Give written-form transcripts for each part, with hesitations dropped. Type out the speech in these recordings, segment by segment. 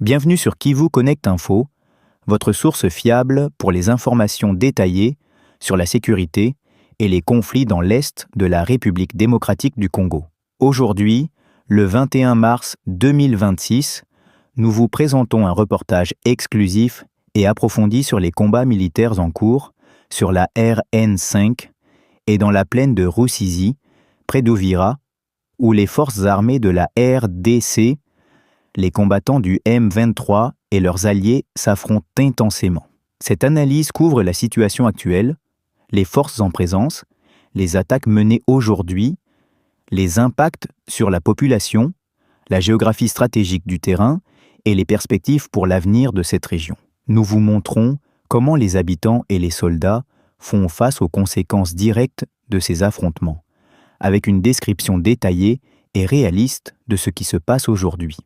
Bienvenue sur Kivu Connect Info, votre source fiable pour les informations détaillées sur la sécurité et les conflits dans l'Est de la République démocratique du Congo. Aujourd'hui, le 21 mars 2026, nous vous présentons un reportage exclusif et approfondi sur les combats militaires en cours sur la RN5 et dans la plaine de Rusizi, près d'Uvira, où les forces armées de la RDC, les combattants du M23 et leurs alliés s'affrontent intensément. Cette analyse couvre la situation actuelle, les forces en présence, les attaques menées aujourd'hui, les impacts sur la population, la géographie stratégique du terrain et les perspectives pour l'avenir de cette région. Nous vous montrons comment les habitants et les soldats font face aux conséquences directes de ces affrontements, avec une description détaillée et réaliste de ce qui se passe aujourd'hui.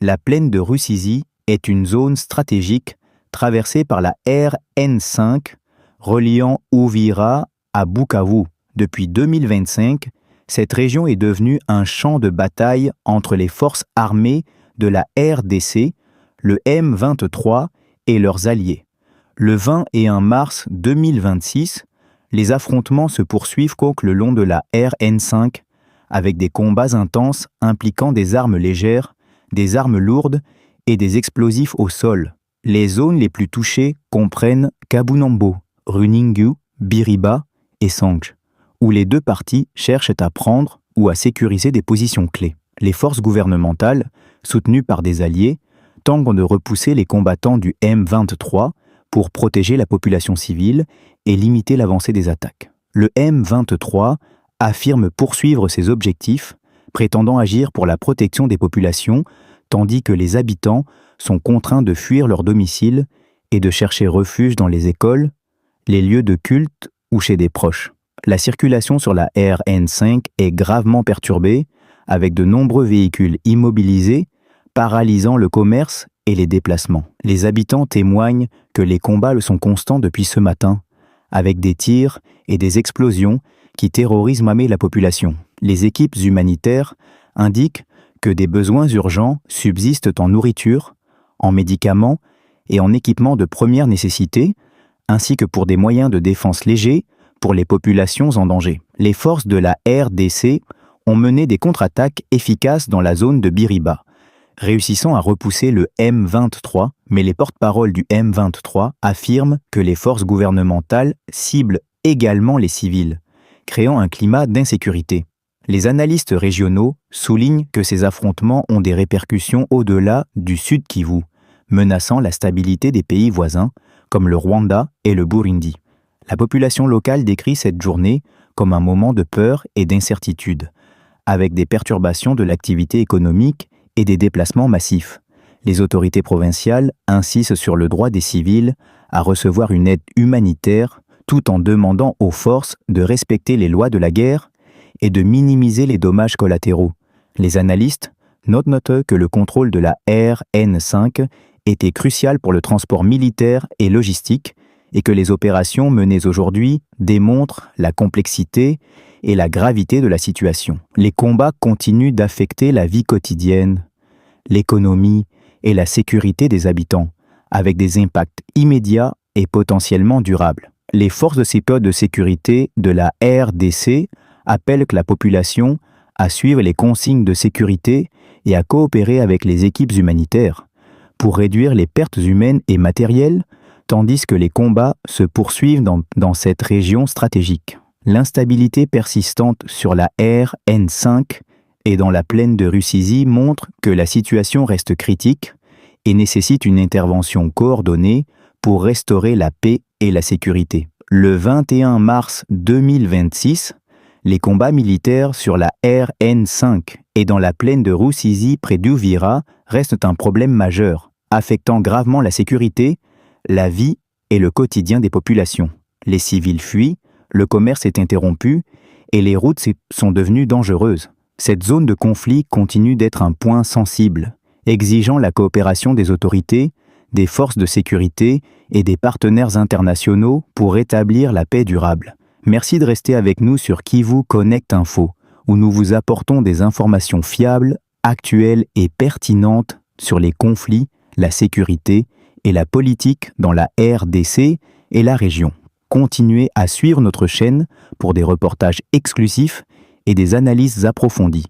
La plaine de Rusizi est une zone stratégique traversée par la RN5 reliant Uvira à Bukavu. Depuis 2025, cette région est devenue un champ de bataille entre les forces armées de la RDC, le M23 et leurs alliés. Le 21 mars 2026, les affrontements se poursuivent le long de la RN5 avec des combats intenses impliquant des armes légères, des armes lourdes et des explosifs au sol. Les zones les plus touchées comprennent Kabunambo, Runingu, Biriba et Sange, où les deux parties cherchent à prendre ou à sécuriser des positions clés. Les forces gouvernementales, soutenues par des alliés, tentent de repousser les combattants du M23 pour protéger la population civile et limiter l'avancée des attaques. Le M23 affirme poursuivre ses objectifs, prétendant agir pour la protection des populations, tandis que les habitants sont contraints de fuir leur domicile et de chercher refuge dans les écoles, les lieux de culte ou chez des proches. La circulation sur la RN5 est gravement perturbée, avec de nombreux véhicules immobilisés, paralysant le commerce et les déplacements. Les habitants témoignent que les combats sont constants depuis ce matin, avec des tirs et des explosions qui terrorisent la population. Les équipes humanitaires indiquent que des besoins urgents subsistent en nourriture, en médicaments et en équipements de première nécessité, ainsi que pour des moyens de défense légers pour les populations en danger. Les forces de la RDC ont mené des contre-attaques efficaces dans la zone de Biriba, réussissant à repousser le M23, mais les porte-paroles du M23 affirment que les forces gouvernementales ciblent également les civils, créant un climat d'insécurité. Les analystes régionaux soulignent que ces affrontements ont des répercussions au-delà du Sud Kivu, menaçant la stabilité des pays voisins, comme le Rwanda et le Burundi. La population locale décrit cette journée comme un moment de peur et d'incertitude, avec des perturbations de l'activité économique et des déplacements massifs. Les autorités provinciales insistent sur le droit des civils à recevoir une aide humanitaire, tout en demandant aux forces de respecter les lois de la guerre et de minimiser les dommages collatéraux. Les analystes notent que le contrôle de la RN5 était crucial pour le transport militaire et logistique et que les opérations menées aujourd'hui démontrent la complexité et la gravité de la situation. Les combats continuent d'affecter la vie quotidienne, l'économie et la sécurité des habitants, avec des impacts immédiats et potentiellement durables. Les forces de sécurité de la RDC appellent la population à suivre les consignes de sécurité et à coopérer avec les équipes humanitaires pour réduire les pertes humaines et matérielles, tandis que les combats se poursuivent dans cette région stratégique. L'instabilité persistante sur la RN5 et dans la plaine de Rusizi montre que la situation reste critique et nécessite une intervention coordonnée pour restaurer la paix et la sécurité. Le 21 mars 2026, les combats militaires sur la RN5 et dans la plaine de Rusizi près d'Uvira restent un problème majeur, affectant gravement la sécurité, la vie et le quotidien des populations. Les civils fuient, le commerce est interrompu et les routes sont devenues dangereuses. Cette zone de conflit continue d'être un point sensible, exigeant la coopération des autorités, des forces de sécurité et des partenaires internationaux pour rétablir la paix durable. Merci de rester avec nous sur Kivu Connect Info, où nous vous apportons des informations fiables, actuelles et pertinentes sur les conflits, la sécurité et la politique dans la RDC et la région. Continuez à suivre notre chaîne pour des reportages exclusifs et des analyses approfondies.